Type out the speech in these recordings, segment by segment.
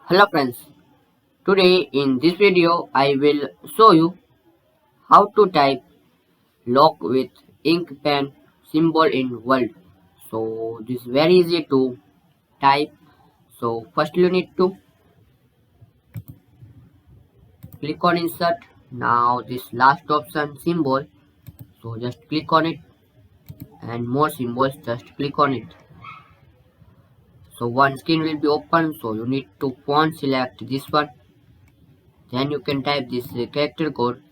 Hello friends, today in this video I will show you how to type lock with ink pen symbol in Word. So this is very easy to type. So first you need to click on insert. Now this last option symbol, so just click on it and more symbols, just click on it. So one screen will be open, so you need to font select this one. Then you can type this character code.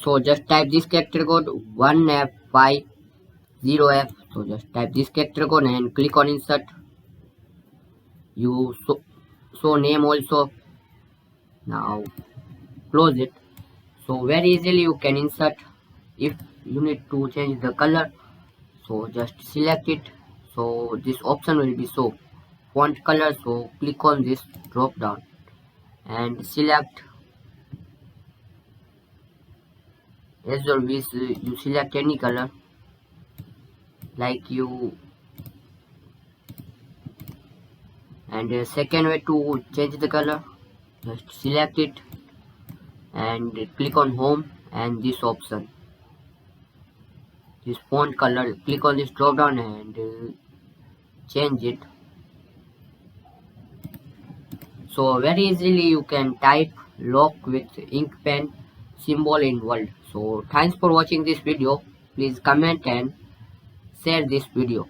So just type this character code 1F50F. So just type this character code and click on insert. You so name also. Now close it. So very easily you can insert. If you need to change the color, so just select it. So this option will be show font color. So click on this drop down and select as always. You select any color like you. And the second way to change the color, just select it and click on home and this option, this font color, click on this drop down and change it. So very easily you can type lock with ink pen symbol in Word. So thanks for watching this video. Please comment and share this video.